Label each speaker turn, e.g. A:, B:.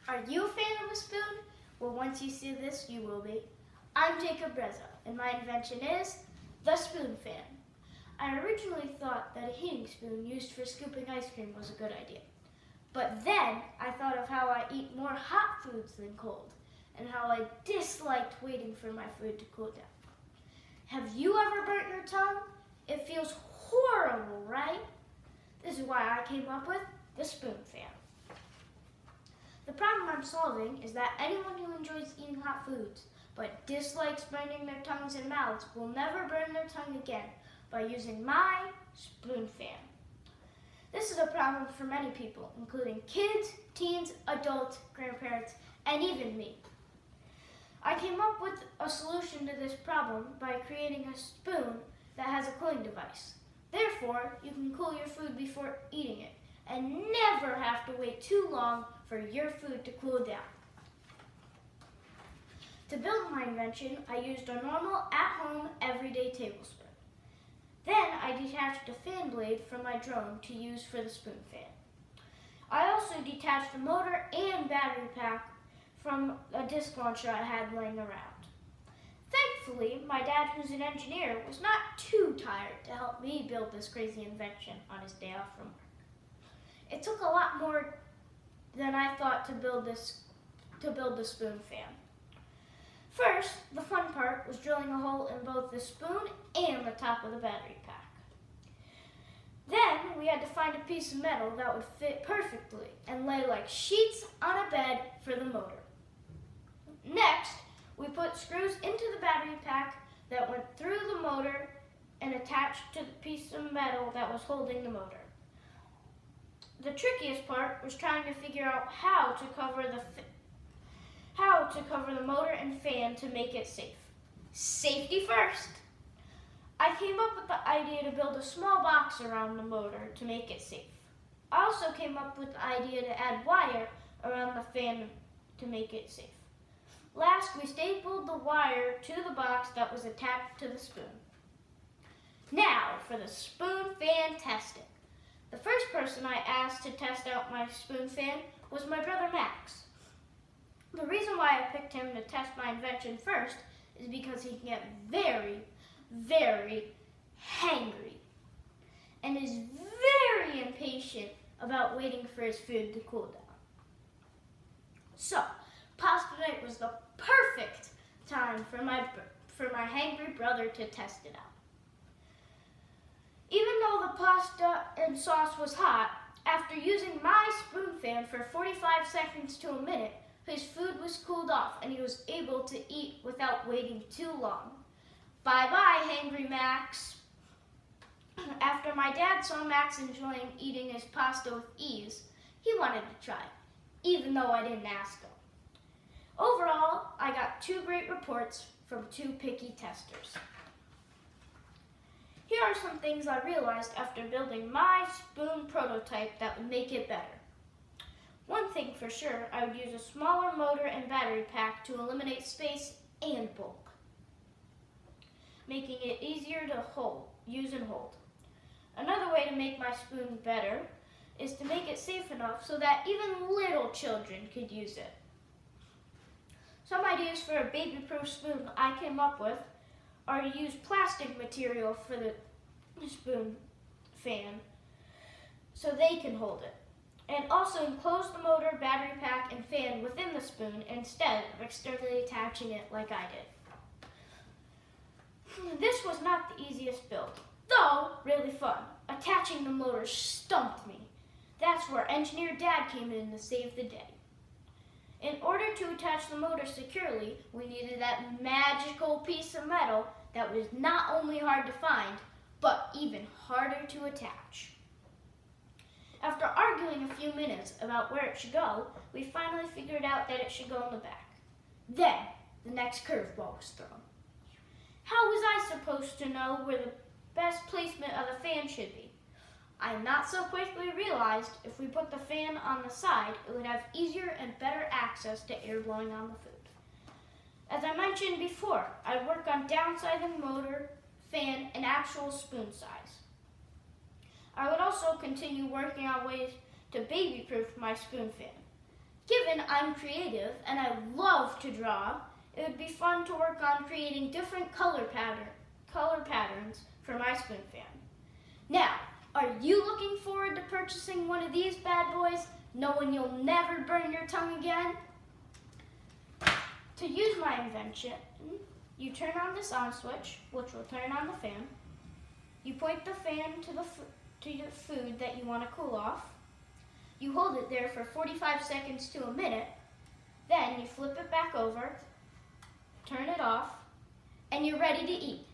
A: Are you a fan of a spoon? Well, once you see this, you will be. I'm Breza, and my invention is the Spoonfan. I originally thought that a heating spoon used for scooping ice cream was a good idea. But then I thought of how I eat more hot foods than cold, and how I disliked waiting for my food to cool down. Have you ever burnt your tongue? It feels horrible, right? This is why I came up with the Spoonfan. The problem I'm solving is that anyone who enjoys eating hot foods but dislikes burning their tongues and mouths will never burn their tongue again by using my Spoonfan. This is a problem for many people, including kids, teens, adults, grandparents, and even me. I came up with a solution to this problem by creating a spoon that has a cooling device. Therefore, you can cool your food before eating it and never have to wait too long for your food to cool down. To build my invention, I used a normal, at-home, everyday tablespoon. Then I detached a fan blade from my drone to use for the spoon fan. I also detached a motor and battery pack from a disc launcher I had laying around. Thankfully, my dad, who's an engineer, was not too tired to help me build this crazy invention on his day off from work. It took a lot more than I thought to build the spoon fan. First, the fun part was drilling a hole in both the spoon and the top of the battery pack. Then we had to find a piece of metal that would fit perfectly and lay like sheets on a bed for the motor. Next, we put screws into the battery pack that went through the motor and attached to the piece of metal that was holding the motor. The trickiest part was trying to figure out how to cover the motor and fan to make it safe. Safety first! I came up with the idea to build a small box around the motor to make it safe. I also came up with the idea to add wire around the fan to make it safe. Last, we stapled the wire to the box that was attached to the spoon. Now for the spoon fan testing. The first person I asked to test out my spoon fan was my brother Max. The reason why I picked him to test my invention first is because he can get very, very hangry and is very impatient about waiting for his food to cool down. So, pasta night was the perfect time for my hangry brother to test it out. Even though the pasta and sauce was hot, after using my spoon fan for 45 seconds to a minute, his food was cooled off and he was able to eat without waiting too long. Bye-bye, hangry Max. After my dad saw Max enjoying eating his pasta with ease, he wanted to try, even though I didn't ask him. Overall, I got 2 great reports from 2 picky testers. Here are some things I realized after building my spoon prototype that would make it better. One thing for sure, I would use a smaller motor and battery pack to eliminate space and bulk, making it easier to use and hold. Another way to make my spoon better is to make it safe enough so that even little children could use it. Some ideas for a baby-proof spoon I came up with are to use plastic material for the spoon fan so they can hold it, and also enclose the motor, battery pack, and fan within the spoon instead of externally attaching it like I did. This was not the easiest build, though really fun. Attaching the motor stumped me. That's where Engineer Dad came in to save the day. In order to attach the motor securely, we needed that magical piece of metal that was not only hard to find, but even harder to attach. After arguing a few minutes about where it should go, we finally figured out that it should go in the back. Then, the next curveball was thrown. How was I supposed to know where the best placement of the fan should be? I not so quickly realized if we put the fan on the side, it would have easier and better access to air blowing on the food. As I mentioned before, I work on downsizing motor, fan, and actual spoon size. I would also continue working on ways to baby-proof my spoon fan. Given I'm creative and I love to draw, it would be fun to work on creating different color patterns for my Spoonfan. Now, are you looking forward to purchasing one of these bad boys, knowing you'll never burn your tongue again? To use my invention, you turn on this on switch, which will turn on the fan. You point the fan to your food that you want to cool off. You hold it there for 45 seconds to a minute. Then you flip it back over, turn it off, and you're ready to eat.